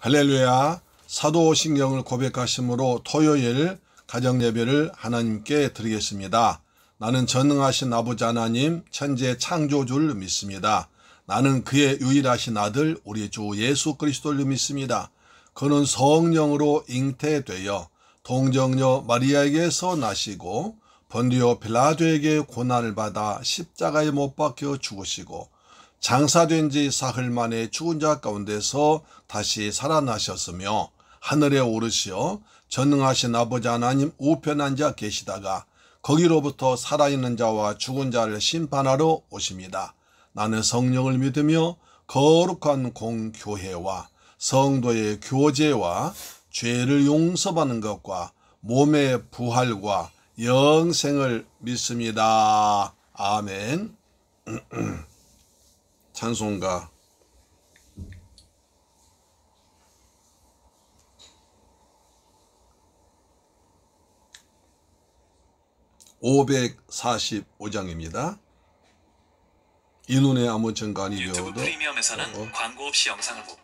할렐루야. 사도신경을 고백하심으로 토요일 가정예배를 하나님께 드리겠습니다. 나는 전능하신 아버지 하나님 천지의 창조주를 믿습니다. 나는 그의 유일하신 아들 우리 주 예수 그리스도를 믿습니다. 그는 성령으로 잉태되어 동정녀 마리아에게서 나시고 본디오 빌라도에게 고난을 받아 십자가에 못 박혀 죽으시고 장사된 지 사흘 만에 죽은 자 가운데서 다시 살아나셨으며 하늘에 오르시어 전능하신 아버지 하나님 우편에 앉아 계시다가 거기로부터 살아있는 자와 죽은 자를 심판하러 오십니다. 나는 성령을 믿으며 거룩한 공교회와 성도의 교제와 죄를 용서받는 것과 몸의 부활과 영생을 믿습니다. 아멘. 찬송가 545장입니다. 이 눈에 아무 증거니 유튜브 프리미엄에서는 광고 없이 영상을 보고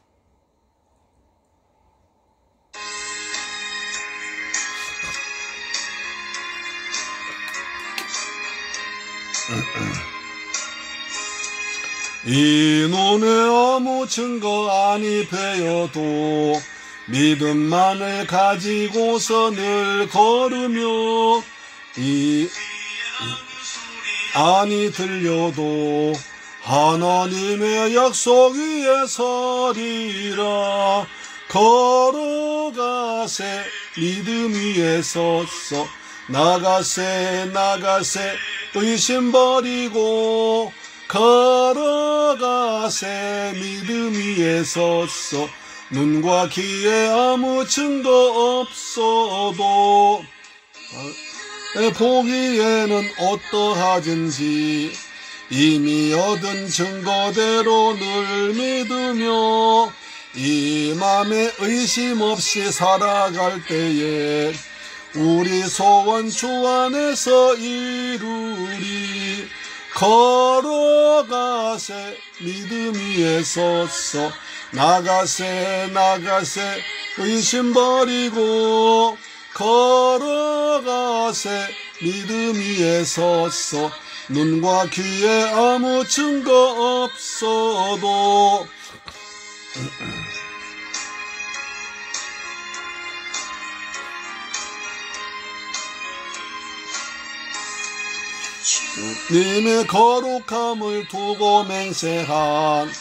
이 눈에 아무 증거 아니 베어도 믿음만을 가지고서 늘 걸으며 아니 들려도 하나님의 약속 위에 서리라. 걸어가세 믿음 위에 섰어 나가세 의심 버리고 걸어가세 믿음 위에 섰어 눈과 귀에 아무 증거 없어도 보기에는 어떠하든지 이미 얻은 증거대로 늘 믿으며 이 맘에 의심 없이 살아갈 때에 우리 소원 주 안에서 이루리. 걸어가세 믿음 위에 섰어 나가세 의심 버리고 걸어가세 믿음 위에 섰어 눈과 귀에 아무 증거 없어도 주님의 거룩함을 두고 맹세한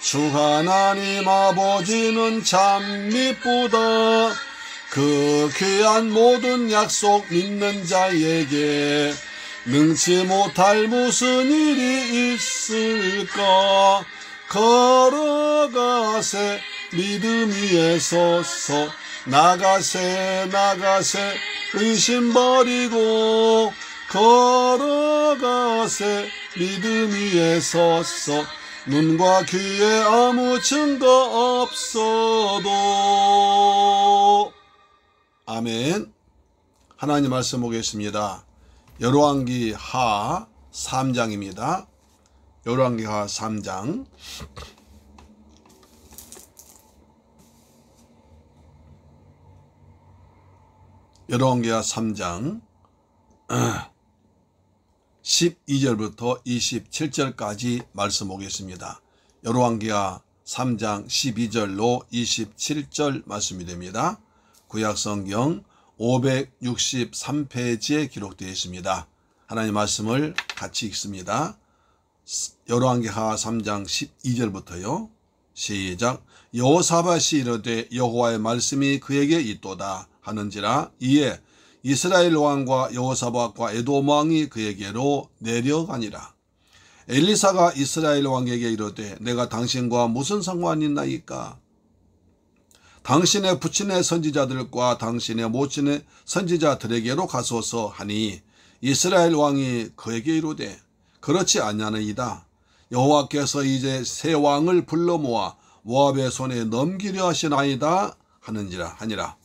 주 하나님 아버지는 참 미쁘다. 그 귀한 모든 약속 믿는 자에게 능치 못할 무슨 일이 있을까. 걸어가세 믿음 위에 섰어 나가세 의심 버리고 걸어가세 믿음 위에 섰어 눈과 귀에 아무 증거 없어도. 아멘. 하나님 말씀 보겠습니다. 열왕기 하 3장입니다. 열왕기 하 3장 열왕기 하 3장 12절부터 27절까지 말씀 보겠습니다. 열왕기하 3장 12절로 27절 말씀이 됩니다. 구약성경 563페이지에 기록되어 있습니다. 하나님 말씀을 같이 읽습니다. 열왕기하 3장 12절부터요. 시작. 여호사밧이 이르되 여호와의 말씀이 그에게 있도다 하는지라. 이에 이스라엘 왕과 여호사밧과 에돔 왕이 그에게로 내려가니라. 엘리사가 이스라엘 왕에게 이르되 내가 당신과 무슨 상관이 있나이까. 당신의 부친의 선지자들과 당신의 모친의 선지자들에게로 가소서 하니 이스라엘 왕이 그에게 이르되 그렇지 아니하니이다. 여호와께서 이제 새 왕을 불러 모아 모압의 손에 넘기려 하시나이다 하니라.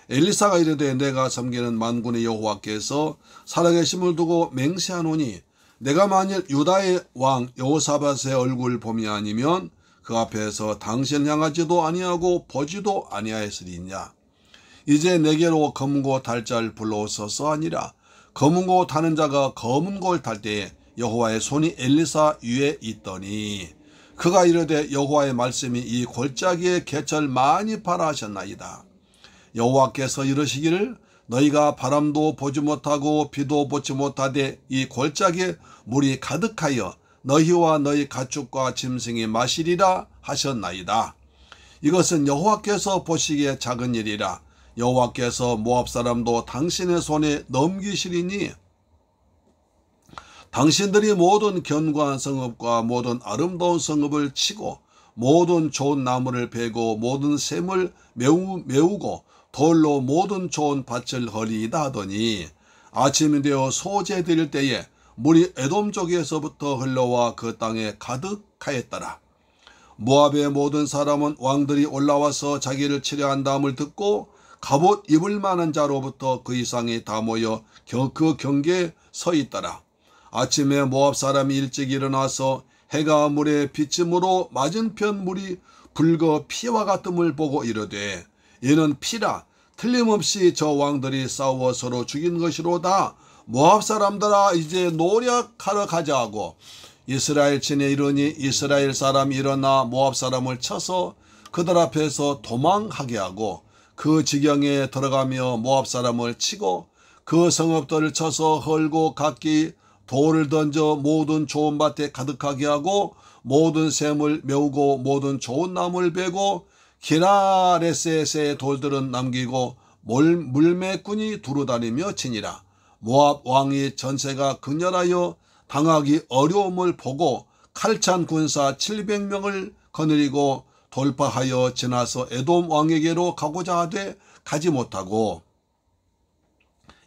엘리사가 이르되 내가 섬기는 만군의 여호와께서 살아계심을 두고 맹세하노니 내가 만일 유다의 왕 여호사밧의 얼굴 봄이 아니면 그 앞에서 당신을 향하지도 아니하고 보지도 아니하였으리냐. 이제 내게로 검은고 탈 자를 불러오소서 하니라. 검은고 타는 자가 검은고를 탈 때에 여호와의 손이 엘리사 위에 있더니 그가 이르되 여호와의 말씀이 이 골짜기에 개철 많이 파라 하셨나이다. 여호와께서 이르시기를 너희가 바람도 보지 못하고 비도 보지 못하되 이 골짜기에 물이 가득하여 너희와 너희 가축과 짐승이 마시리라 하셨나이다. 이것은 여호와께서 보시기에 작은 일이라. 여호와께서 모압 사람도 당신의 손에 넘기시리니 당신들이 모든 견고한 성읍과 모든 아름다운 성읍을 치고 모든 좋은 나무를 베고 모든 샘을 메우고 돌로 모든 좋은 밭을 허리이다 하더니 아침이 되어 소재 드릴 때에 물이 에돔 쪽에서부터 흘러와 그 땅에 가득하였더라. 모압의 모든 사람은 왕들이 올라와서 자기를 치려한다함을 듣고 갑옷 입을 만한 자로부터 그 이상이 다 모여 그 경계에 서 있더라. 아침에 모압 사람이 일찍 일어나서 해가 물에 비침으로 맞은편 물이 붉어 피와 같음을 보고 이르되 이는 피라. 틀림없이 저 왕들이 싸워 서로 죽인 것이로다. 모압 사람들아 이제 노력하러 가자 하고 이스라엘 진에 이르니 이스라엘 사람이 일어나 모압 사람을 쳐서 그들 앞에서 도망하게 하고 그 지경에 들어가며 모압 사람을 치고 그 성읍들을 쳐서 헐고 각기 돌을 던져 모든 좋은 밭에 가득하게 하고 모든 샘을 메우고 모든 좋은 나무를 베고 기라레셋의 돌들은 남기고 물매꾼이 두루다니며 치니라. 모압 왕이 전세가 극렬하여 당하기 어려움을 보고 칼찬 군사 700명을 거느리고 돌파하여 지나서 에돔 왕에게로 가고자 하되 가지 못하고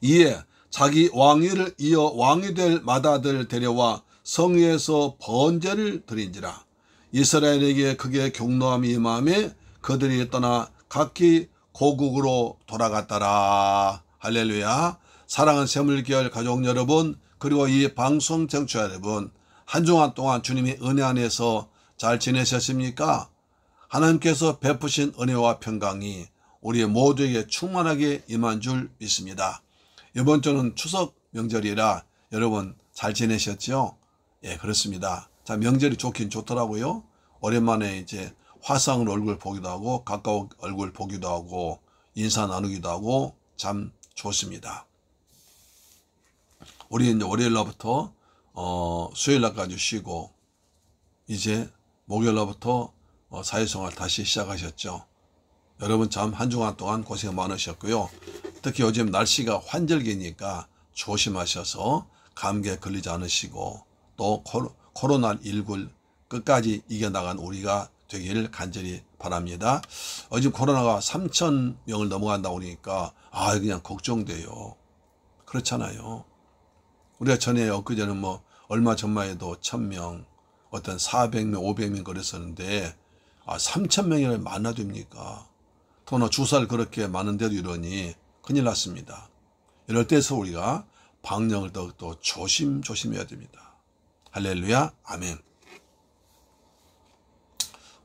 이에 자기 왕위를 이어 왕이 될 맏아들 데려와 성위에서 번제를 드린지라. 이스라엘에게 크게 경노함이 임함에 그들이 떠나 각기 고국으로 돌아갔더라. 할렐루야. 사랑하는 새물결 가족 여러분, 그리고 이 방송 청취자 여러분, 한 주간 동안 주님의 은혜 안에서 잘 지내셨습니까? 하나님께서 베푸신 은혜와 평강이 우리 모두에게 충만하게 임한 줄 믿습니다. 이번 주는 추석 명절이라 여러분 잘 지내셨죠? 예, 그렇습니다. 자, 명절이 좋긴 좋더라고요. 오랜만에 이제 화상으로 얼굴 보기도 하고 가까운 얼굴 보기도 하고 인사 나누기도 하고 참 좋습니다. 우리 이제 월요일날부터 수요일날까지 쉬고 이제 목요일날부터 사회생활 다시 시작하셨죠. 여러분 참 한 주간 동안 고생 많으셨고요. 특히 요즘 날씨가 환절기니까 조심하셔서 감기에 걸리지 않으시고 또 코로나19를 끝까지 이겨나간 우리가 되기를 간절히 바랍니다. 요즘 코로나가 3,000명을 넘어간다고 그러니까 그냥 걱정돼요. 그렇잖아요. 우리가 전에 엊그제는 뭐 얼마 전만 해도 1,000명 어떤 400명 500명 그랬었는데 3,000명이 많아 됩니까? 더나 주사를 그렇게 많은데도 이러니 큰일 났습니다. 이럴 때서 우리가 방역을 더욱더 조심해야 됩니다. 할렐루야, 아멘.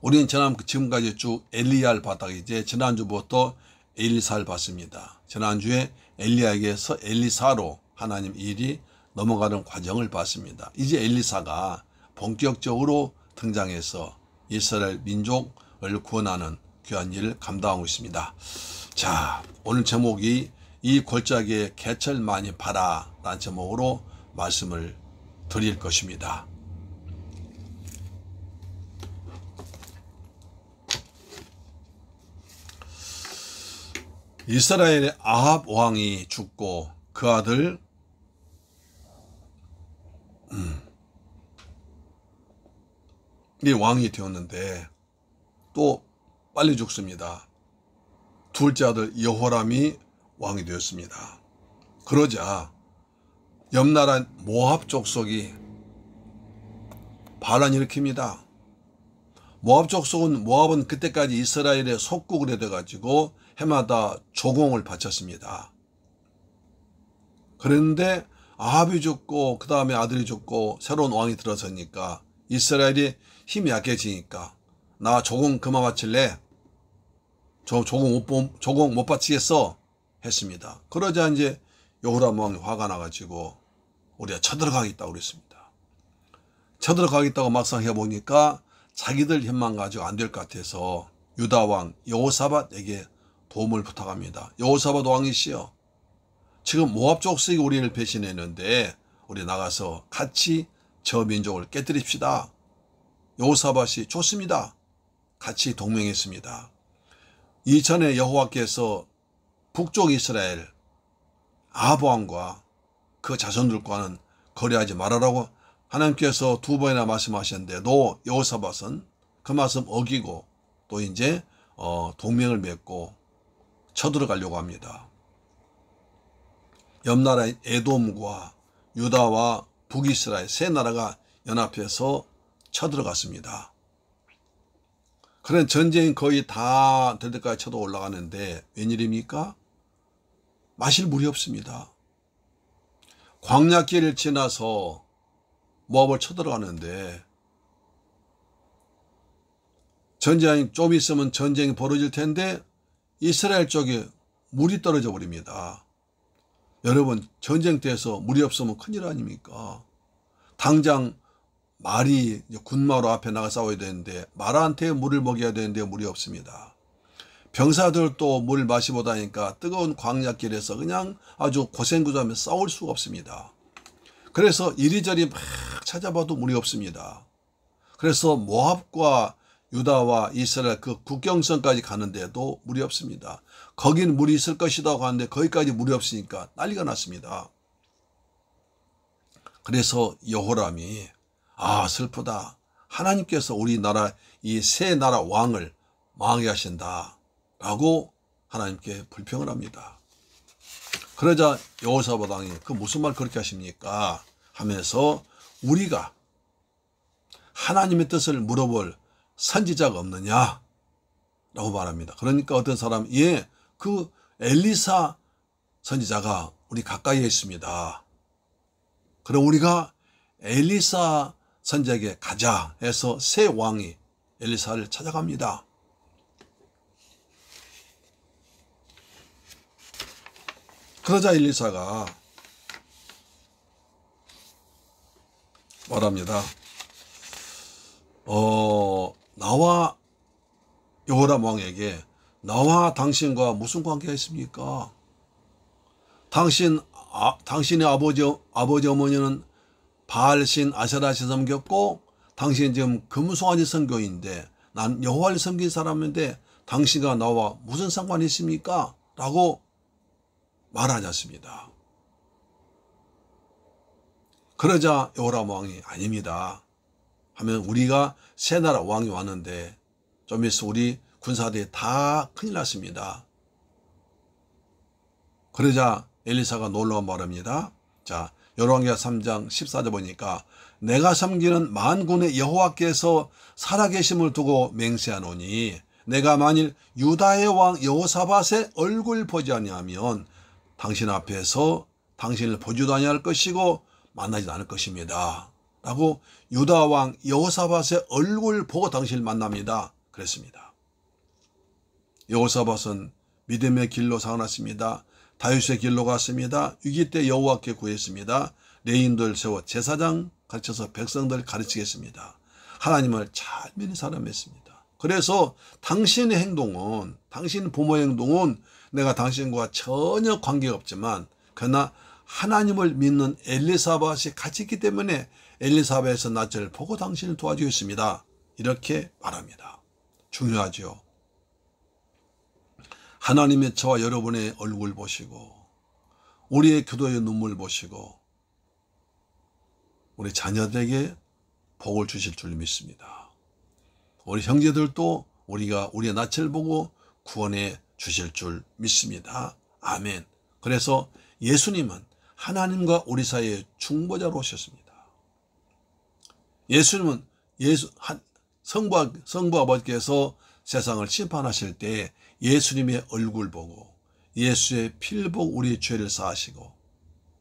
우리는 지금까지 쭉 엘리야를 봤다가 이제 지난주부터 엘리사를 봤습니다. 지난주에 엘리야에게서 엘리사로 하나님 일이 넘어가는 과정을 봤습니다. 이제 엘리사가 본격적으로 등장해서 이스라엘 민족을 구원하는 귀한 일을 감당하고 있습니다. 자, 오늘 제목이 이 골짜기에 개철 많이 파라 라는 제목으로 말씀을 드릴 것입니다. 이스라엘의 아합 왕이 죽고 그 아들 이 왕이 되었는데 또 빨리 죽습니다. 둘째 아들 여호람이 왕이 되었습니다. 그러자 옆나라 모압 족속이 반란을 일으킵니다. 모압은 그때까지 이스라엘의 속국으로 돼가지고 해마다 조공을 바쳤습니다. 그런데 아합이 죽고 그 다음에 아들이 죽고 새로운 왕이 들어서니까 이스라엘이 힘이 약해지니까 나 조공 그만 바칠래? 조공 못 바치겠어? 했습니다. 그러자 이제 여호람 왕이 화가 나가지고 우리가 쳐들어가겠다고 그랬습니다. 쳐들어가겠다고 막상 해보니까 자기들 힘만 가지고 안 될 것 같아서 유다 왕 여호사밧에게 도움을 부탁합니다. 여호사밧 왕이시여, 지금 모압 족속이 우리를 배신했는데 우리 나가서 같이 저 민족을 깨뜨립시다. 여호사밧이 좋습니다. 같이 동맹했습니다. 이전에 여호와께서 북쪽 이스라엘 아합 왕과 그 자손들과는 거래하지 말아라고 하나님께서 2번이나 말씀하셨는데 너 여호사밧은 그 말씀 어기고 또 이제 동맹을 맺고 쳐들어가려고 합니다. 옆나라인 에돔과 유다와 북이스라엘 세 나라가 연합해서 쳐들어갔습니다. 그런 전쟁이 거의 다 될 때까지 쳐도 올라가는데 웬일입니까? 마실 물이 없습니다. 광야길을 지나서 모압을 쳐들어가는데 전쟁이 좀 있으면 전쟁이 벌어질 텐데 이스라엘 쪽에 물이 떨어져 버립니다. 여러분, 전쟁터에서 물이 없으면 큰일 아닙니까? 당장 말이 군마로 앞에 나가 싸워야 되는데 말한테 물을 먹여야 되는데 물이 없습니다. 병사들도 물을 마시고 다니니까 뜨거운 광야길에서 그냥 아주 고생고생하며 싸울 수가 없습니다. 그래서 이리저리 막 찾아봐도 물이 없습니다. 그래서 모압과 유다와 이스라엘 그 국경선까지 가는데도 물이 없습니다. 거긴 물이 있을 것이라고 하는데 거기까지 물이 없으니까 난리가 났습니다. 그래서 여호람이 슬프다. 하나님께서 우리나라 이 세 나라 왕을 망하게 하신다. 라고 하나님께 불평을 합니다. 그러자 여호사밧 왕이 그 무슨 말 그렇게 하십니까? 하면서 우리가 하나님의 뜻을 물어볼 선지자가 없느냐? 라고 말합니다. 그러니까 어떤 사람, 그 엘리사 선지자가 우리 가까이에 있습니다. 그럼 우리가 엘리사 선지자에게 가자 해서 세 왕이 엘리사를 찾아갑니다. 그러자 엘리사가 말합니다. 나와 여호람 왕에게 나와 당신과 무슨 관계가 있습니까? 당신의 아버지 어머니는 바알신 아세라신 섬겼고 당신은 지금 금송아지 선교인데 난 여호와를 섬긴 사람인데 당신과 나와 무슨 상관이 있습니까? 라고 말하지 않습니다. 그러자 여호람 왕이 아닙니다 하면 우리가 세 나라 왕이 왔는데 좀 있어 우리 군사들이 다 큰일 났습니다. 그러자 엘리사가 놀라워 말합니다. 자, 열왕기하 3장 14절 보니까 내가 섬기는 만군의 여호와께서 살아계심을 두고 맹세하노니 내가 만일 유다의 왕 여호사밧의 얼굴 보지 아니하면 당신 앞에서 당신을 보지도 아니할 것이고 만나지도 않을 것입니다. 라고 유다 왕 여호사밧의 얼굴 보고 당신을 만납니다. 그랬습니다. 여호사밧은 믿음의 길로 살아났습니다. 다윗의 길로 갔습니다. 위기 때 여호와께 구했습니다. 레인들 세워 제사장 가르쳐서 백성들 가르치겠습니다. 하나님을 잘 믿는 사람이었습니다. 그래서 당신의 행동은, 당신 부모의 행동은 내가 당신과 전혀 관계가 없지만 그러나 하나님을 믿는 엘리사밧이 같이 있기 때문에 엘리사벳의 낯을 보고 당신을 도와주겠습니다. 이렇게 말합니다. 중요하죠. 하나님의 저와 여러분의 얼굴 보시고 우리의 기도의 눈물 보시고 우리 자녀들에게 복을 주실 줄 믿습니다. 우리 형제들도 우리가 우리의 낯을 보고 구원해 주실 줄 믿습니다. 아멘. 그래서 예수님은 하나님과 우리 사이에 중보자로 오셨습니다. 예수님은 성부 아버지께서 세상을 심판하실 때 예수님의 얼굴 보고 예수의 피를 보고 우리의 죄를 사하시고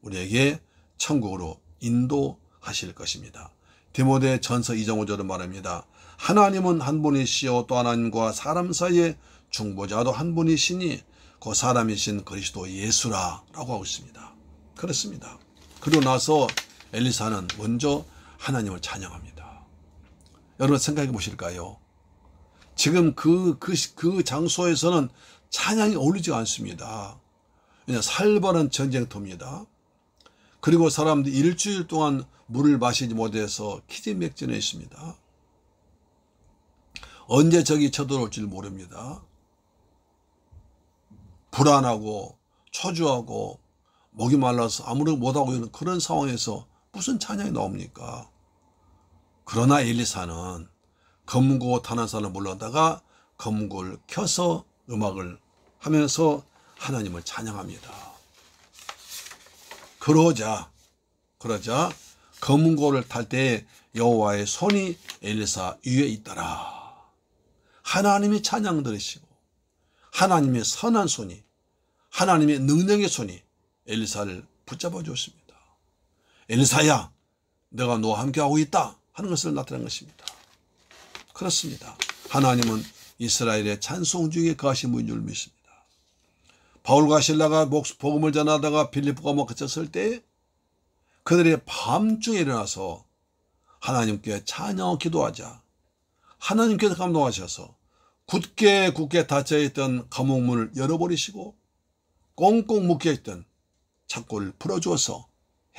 우리에게 천국으로 인도하실 것입니다. 디모데 전서 2장 5절은 말합니다. 하나님은 한 분이시요 또 하나님과 사람 사이에 중보자도 한 분이시니 그 사람이신 그리스도 예수라 라고 하고 있습니다. 그렇습니다. 그리고 나서 엘리사는 먼저 하나님을 찬양합니다. 여러분 생각해 보실까요? 지금 그 장소에서는 찬양이 어울리지 않습니다. 그냥 살벌한 전쟁터입니다. 그리고 사람들이 일주일 동안 물을 마시지 못해서 기진맥진해 있습니다. 언제 적이 쳐들어올지 모릅니다. 불안하고 초조하고 목이 말라서 아무런 못하고 있는 그런 상황에서 무슨 찬양이 나옵니까? 그러나 엘리사는 검고 탄환산을 물러다가 검고를 켜서 음악을 하면서 하나님을 찬양합니다. 그러자 검고를 탈 때 여호와의 손이 엘리사 위에 있더라. 하나님이 찬양 들으시고 하나님의 선한 손이, 하나님의 능력의 손이 엘리사를 붙잡아 주었습니다. 엘리사야, 내가 너와 함께하고 있다 하는 것을 나타낸 것입니다. 그렇습니다. 하나님은 이스라엘의 찬송 중에 거하신 분인 줄 믿습니다. 바울과 실라가 복음을 전하다가 빌립보가 갇혔을 때 그들이 밤중에 일어나서 하나님께 찬양하고 기도하자 하나님께서 감동하셔서 굳게 닫혀있던 감옥문을 열어버리시고 꽁꽁 묶여있던 창고를 풀어주어서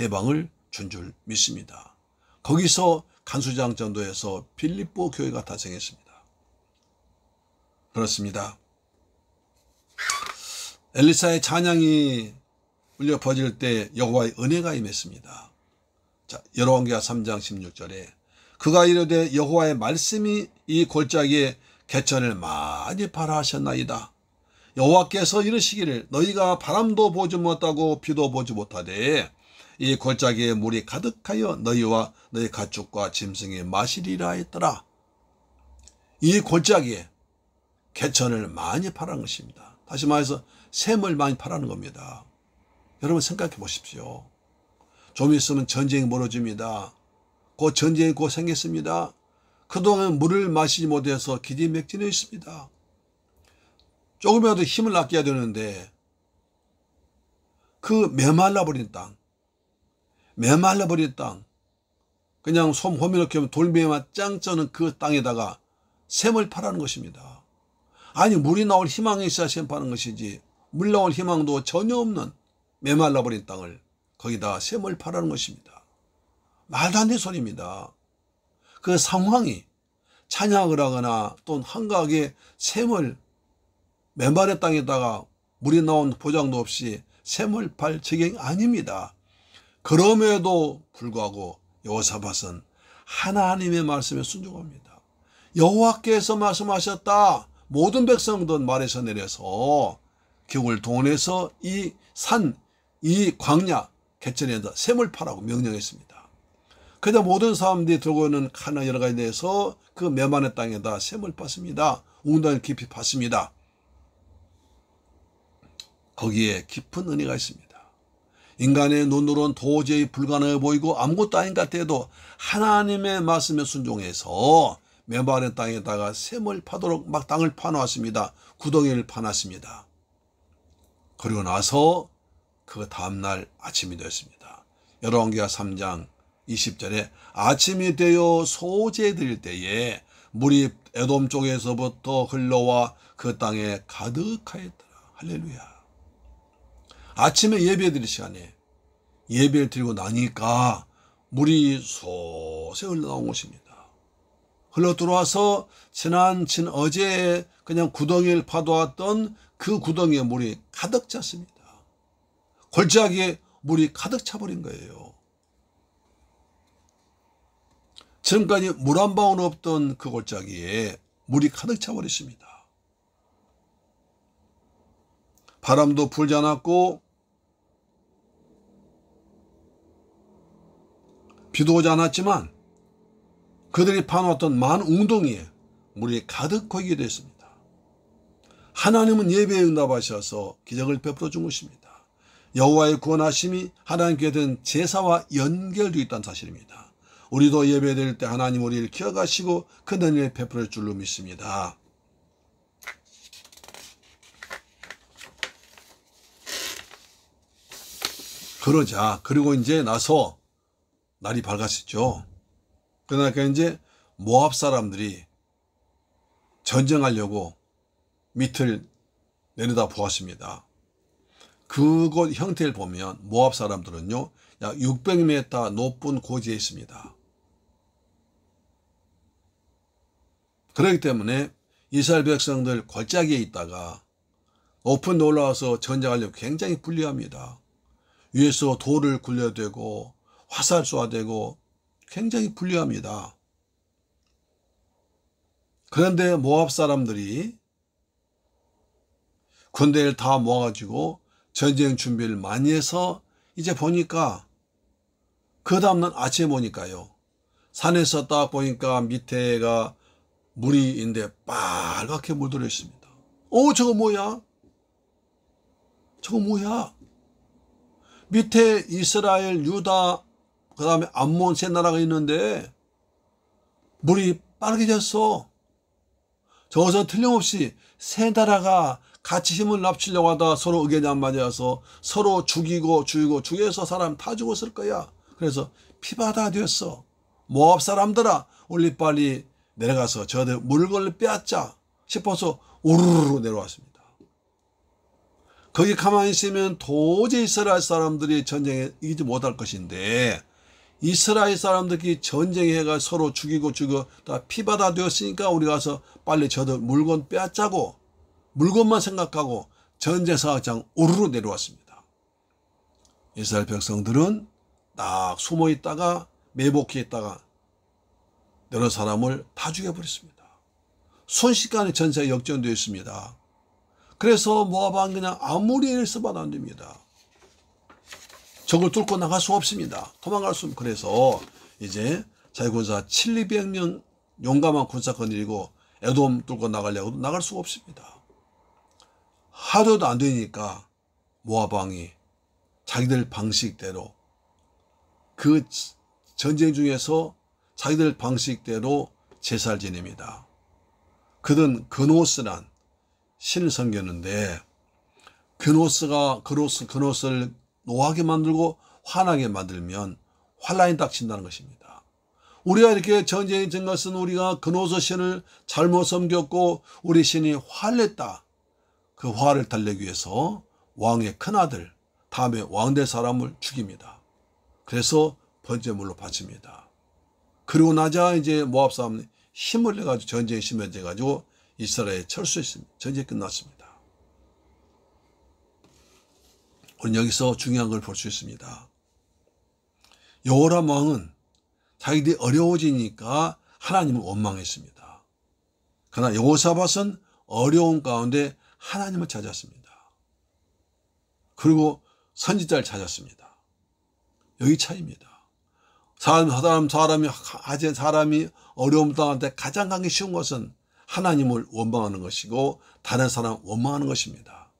해방을 준 줄 믿습니다. 거기서 간수장 전도에서 빌립보 교회가 탄생했습니다. 그렇습니다. 엘리사의 찬양이 울려 퍼질 때 여호와의 은혜가 임했습니다. 자, 열왕기하 3장 16절에 그가 이르되 여호와의 말씀이 이 골짜기에 개천을 많이 발하하셨나이다. 여호와께서 이르시기를 너희가 바람도 보지 못하고 비도 보지 못하되 이 골짜기에 물이 가득하여 너희와 너희 가축과 짐승이 마시리라 했더라. 이 골짜기에 개천을 많이 파라는 것입니다. 다시 말해서 샘을 많이 파라는 겁니다. 여러분 생각해 보십시오. 좀 있으면 전쟁이 벌어집니다. 곧 전쟁이 곧 생겼습니다. 그동안 물을 마시지 못해서 기진맥진해 있습니다. 조금이라도 힘을 아껴야 되는데 그 메말라버린 땅, 그냥 솜 호미로 키우면 돌멩이만 짱 쩌는 그 땅에다가 샘을 파라는 것입니다. 아니 물이 나올 희망이 있어야 샘 파는 것이지 물 나올 희망도 전혀 없는 메말라버린 땅을 거기다 샘을 파라는 것입니다. 말도 안 되는 소리입니다. 그 상황이 찬양을 하거나 또는 한가하게 샘을 맨발의 땅에다가 물이 나온 보장도 없이 샘을 팔 지경이 아닙니다. 그럼에도 불구하고 여호사밧은 하나님의 말씀에 순종합니다. 여호와께서 말씀하셨다. 모든 백성들 말에서 내려서 기국을 동원해서 이 산, 이 광야, 개천에다 샘을 파라고 명령했습니다. 그러자 모든 사람들이 들고 있는 칸나 여러 가지에 대해서 그 메마른 땅에다 샘을 팠습니다. 웅덩이를 깊이 팠습니다. 거기에 깊은 은혜가 있습니다. 인간의 눈으로는 도저히 불가능해 보이고 아무것도 아닌 것 같아도 하나님의 말씀에 순종해서 메마른 땅에다가 샘을 파도록 막 땅을 파놓았습니다. 구덩이를 파놨습니다. 그리고 나서 그 다음날 아침이 되었습니다. 열왕기하 3장 20절에 아침이 되어 소재될 때에 물이 에돔 쪽에서부터 흘러와 그 땅에 가득하였더라. 할렐루야. 아침에 예배드릴 시간에 예배를 드리고 나니까 물이 솟에 흘러나온 것입니다. 흘러 들어와서 어제 그냥 구덩이를 파도왔던 그 구덩이에 물이 가득 찼습니다. 골짜기에 물이 가득 차버린 거예요. 지금까지 물 한 방울 없던 그 골짜기에 물이 가득 차버렸습니다. 바람도 불지 않았고 비도 오지 않았지만 그들이 파놓았던 많은 웅덩이에 물이 가득 고이게 됐습니다. 하나님은 예배에 응답하셔서 기적을 베풀어 준 것입니다. 여호와의 구원하심이 하나님께 된 제사와 연결되어 있다는 사실입니다. 우리도 예배드릴 때 하나님 우리를 기억하시고 그 은혜를 베풀어 줄로 믿습니다. 그리고 이제 나서 날이 밝았었죠. 그러니까 이제 모압 사람들이 전쟁하려고 밑을 내려다 보았습니다. 그곳 형태를 보면 모압 사람들은요, 약 600m 높은 고지에 있습니다. 그렇기 때문에 이스라엘 백성들 골짜기에 있다가 높은 데 올라와서 전쟁하려고 굉장히 불리합니다. 위에서 돌을 굴려대고 화살 쏘아대고 굉장히 불리합니다. 그런데 모압 사람들이 군대를 다 모아가지고 전쟁 준비를 많이 해서 이제 보니까 그 다음날 아침에 보니까요, 산에서 딱 보니까 밑에가 물이 있는데 빨갛게 물들어 있습니다. 저거 뭐야? 저거 뭐야? 밑에 이스라엘, 유다, 그 다음에 암몬 세 나라가 있는데 물이 빨개졌어. 저것은 틀림없이 세 나라가 같이 힘을 합치려고 하다 서로 의견이 안 맞아서 서로 죽여서 사람 다 죽었을 거야. 그래서 피바다 되었어. 모압 사람들아, 우리 빨리 내려가서 저들 물건을 빼앗자 싶어서 우르르 내려왔습니다. 거기 가만히 있으면 도저히 이스라엘 사람들이 전쟁에 이기지 못할 것인데, 이스라엘 사람들이 전쟁해가 서로 죽이고 다 피바다 되었으니까 우리 가서 빨리 저들 물건 빼앗자고 물건만 생각하고 전쟁 사격장 우르르 내려왔습니다. 이스라엘 백성들은 딱 숨어 있다가 매복해 있다가 여러 사람을 다 죽여버렸습니다. 순식간에 전세가 역전되어 있습니다. 그래서 모압 왕 그냥 아무리 애를 써봐도 안 됩니다. 적을 뚫고 나갈 수 없습니다. 도망갈 수 없습니다. 그래서 이제 자기 군사 700명 용감한 군사권 들이고 에돔 뚫고 나가려고 나갈 수가 없습니다. 하루도 안 되니까 모압 왕이 자기들 방식대로 그 전쟁 중에서 자기들 방식대로 제사를 지냅니다. 그는 그노스란 신을 섬겼는데, 그노스를 노하게 만들고 화나게 만들면 환란이 닥친다는 것입니다. 우리가 이렇게 전쟁이 된 것은 우리가 그노스 신을 잘못 섬겼고 우리 신이 화냈다. 그 화를 달래기 위해서 왕의 큰아들, 다음에 왕대 사람을 죽입니다. 그래서 번제물로 바칩니다. 그리고 나자 이제 모압 사람이 힘을 내가지고 전쟁에 심해져가지고 이스라엘에 철수했습니다. 전쟁이 끝났습니다. 우리는 여기서 중요한 걸 볼 수 있습니다. 여호람 왕은 자기들이 어려워지니까 하나님을 원망했습니다. 그러나 여호사밧은 어려운 가운데 하나님을 찾았습니다. 그리고 선지자를 찾았습니다. 여기 차이입니다. 사람이 어려움 당할 때 가장 하기 쉬운 것은 하나님을 원망하는 것이고 다른 사람 원망하는 것입니다.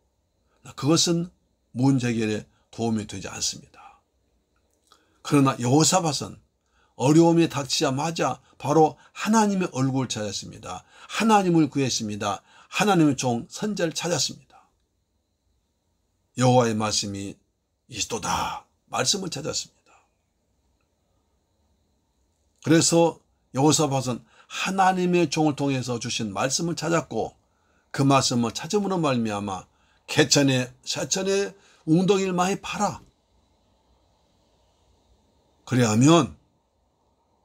그것은 문제 해결에 도움이 되지 않습니다. 그러나 여호사밧은 어려움이 닥치자마자 바로 하나님의 얼굴을 찾았습니다. 하나님을 구했습니다. 하나님의 종 선지자를 찾았습니다. 여호와의 말씀이 이스도다. 말씀을 찾았습니다. 그래서 여호사밧은 하나님의 종을 통해서 주신 말씀을 찾았고, 그 말씀을 찾음으로 말미암아 새천에 웅덩이를 많이 파라. 그래야면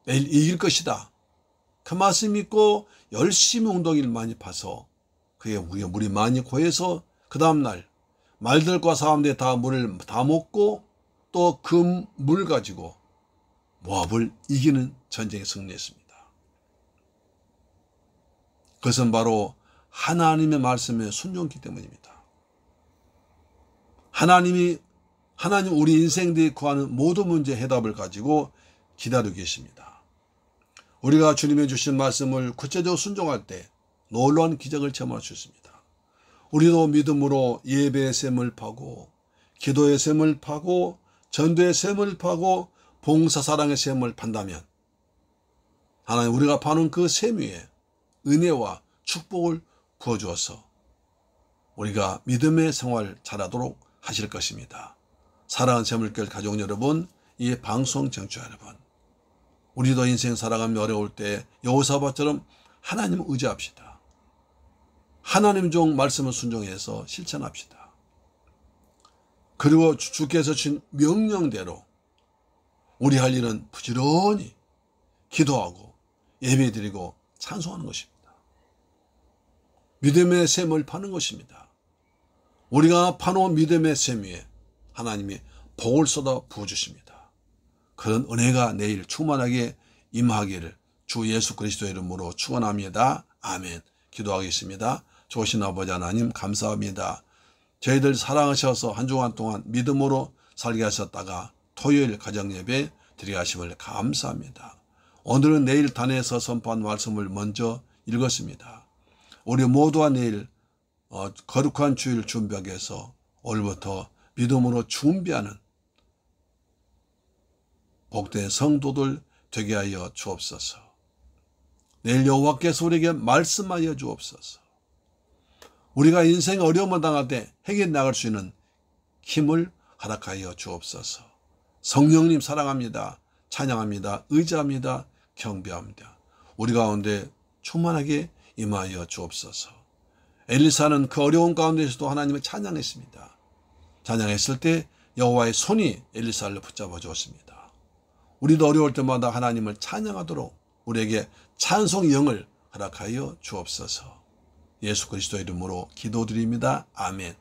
내일 이길 것이다. 그 말씀 믿고 열심히 웅덩이를 많이 파서 그게 물이 많이 고여서 그 다음날 말들과 사람들이 다 물을 다 먹고 또 그 물 가지고 모압을 이기는 전쟁에 승리했습니다. 그것은 바로 하나님의 말씀에 순종했기 때문입니다. 하나님 우리 인생들이 구하는 모든 문제 해답을 가지고 기다리고 계십니다. 우리가 주님의 주신 말씀을 구체적으로 순종할 때 놀라운 기적을 체험할 수 있습니다. 우리도 믿음으로 예배의 샘을 파고 기도의 샘을 파고 전도의 샘을 파고 봉사사랑의 샘을 판다면 하나님 우리가 파는 그 셈 위에 은혜와 축복을 부어주어서 우리가 믿음의 생활 잘하도록 하실 것입니다. 사랑하는 재물결 가족 여러분, 이 방송 청취자 여러분, 우리도 인생 살아가며 어려울 때 여호사밧처럼 하나님 의지합시다. 하나님 종 말씀을 순종해서 실천합시다. 그리고 주께서 주신 명령대로 우리 할 일은 부지런히 기도하고 예배드리고 찬송하는 것입니다. 믿음의 셈을 파는 것입니다. 우리가 파놓은 믿음의 셈 위에 하나님이 복을 쏟아 부어주십니다. 그런 은혜가 내일 충만하게 임하기를 주 예수 그리스도의 이름으로 축원합니다. 아멘. 기도하겠습니다. 좋으신 아버지 하나님 감사합니다. 저희들 사랑하셔서 한 주간 동안 믿음으로 살게 하셨다가 토요일 가정예배 드리게 하심을 감사합니다. 오늘은 내일 단에서 선포한 말씀을 먼저 읽었습니다. 우리 모두와 내일 거룩한 주일 준비하기 위해서 오늘부터 믿음으로 준비하는 복된 성도들 되게 하여 주옵소서. 내일 여호와께서 우리에게 말씀하여 주옵소서. 우리가 인생 어려움을 당할 때 해결해 나갈 수 있는 힘을 허락하여 주옵소서. 성령님 사랑합니다. 찬양합니다. 의지합니다. 경배합니다. 우리 가운데 충만하게 임하여 주옵소서. 엘리사는 그 어려운 가운데서도 하나님을 찬양했습니다. 찬양했을 때 여호와의 손이 엘리사를 붙잡아 주었습니다. 우리도 어려울 때마다 하나님을 찬양하도록 우리에게 찬송 영을 허락하여 주옵소서. 예수 그리스도의 이름으로 기도드립니다. 아멘.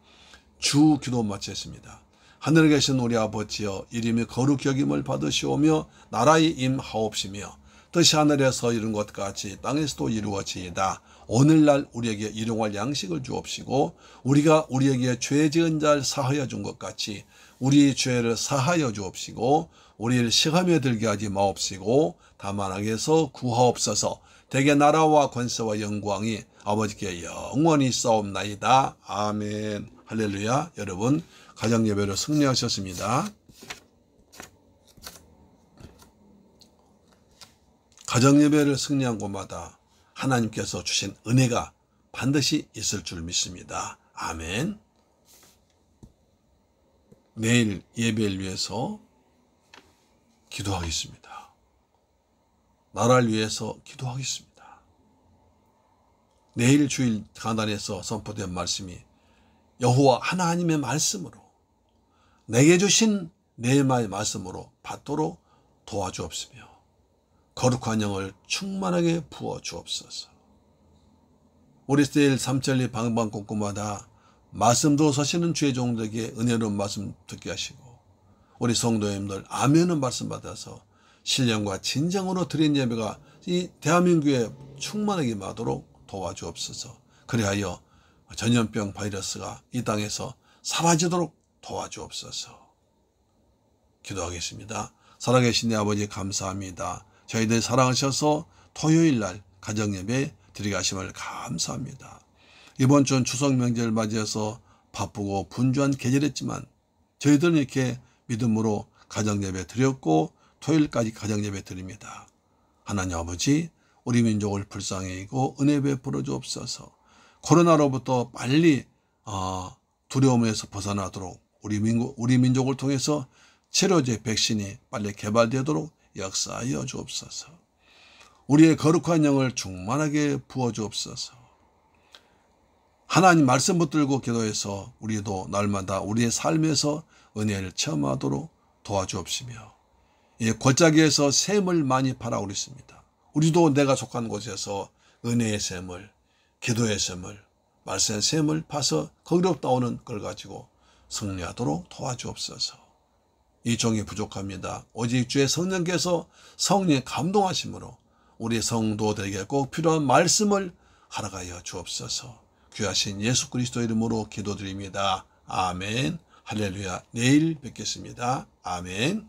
주 기도 마쳤습니다. 하늘에 계신 우리 아버지여, 이름이 거룩히 여김을 받으시오며 나라의 임하옵시며 뜻이 하늘에서 이룬 것 같이 땅에서도 이루어지이다. 오늘날 우리에게 일용할 양식을 주옵시고 우리가 우리에게 죄 지은 자를 사하여 준 것 같이 우리 죄를 사하여 주옵시고 우리를 시험에 들게 하지 마옵시고 다만 악에서 구하옵소서. 대개 나라와 권세와 영광이 아버지께 영원히 싸움나이다. 아멘. 할렐루야. 여러분 가정예배로 승리하셨습니다. 가정예배를 승리한 곳마다 하나님께서 주신 은혜가 반드시 있을 줄 믿습니다. 아멘. 내일 예배를 위해서 기도하겠습니다. 나라를 위해서 기도하겠습니다. 내일 주일 강단에서 선포된 말씀이 여호와 하나님의 말씀으로 내게 주신 내마의 말씀으로 받도록 도와주옵시며 거룩한 영을 충만하게 부어 주옵소서. 우리 내일 3천리 방방곡곡마다 말씀도 서시는 주의 종들에게 은혜로운 말씀 듣게 하시고 우리 성도님들 아멘은 말씀 받아서 신령과 진정으로 드린 예배가 이 대한민국에 충만하게 임하도록 도와주옵소서. 그리하여 전염병 바이러스가 이 땅에서 사라지도록 도와주옵소서. 기도하겠습니다. 살아계신 내 아버지 감사합니다. 저희들 사랑하셔서 토요일날 가정예배 드리게 하심을 감사합니다. 이번 주 추석 명절을 맞이해서 바쁘고 분주한 계절이었지만 저희들은 이렇게 믿음으로 가정예배 드렸고 토요일까지 가정예배 드립니다. 하나님 아버지, 우리 민족을 불쌍히 여기고 은혜 베풀어 주옵소서. 코로나로부터 빨리 두려움에서 벗어나도록 우리 민족을 통해서 치료제 백신이 빨리 개발되도록 역사하여 주옵소서. 우리의 거룩한 영을 충만하게 부어 주옵소서. 하나님 말씀 붙들고 기도해서 우리도 날마다 우리의 삶에서 은혜를 체험하도록 도와주옵시며 이 골짜기에서 샘을 많이 파라고 그랬습니다. 우리도 내가 속한 곳에서 은혜의 샘을, 기도의 샘을, 말씀의 샘을 파서 거기로부터 오는 걸 가지고 승리하도록 도와주옵소서. 이 종이 부족합니다. 오직 주의 성령께서 성령의 감동하심으로 우리 성도들에게 꼭 필요한 말씀을 허락하여 주옵소서. 귀하신 예수 그리스도 이름으로 기도드립니다. 아멘. 할렐루야. 내일 뵙겠습니다. 아멘.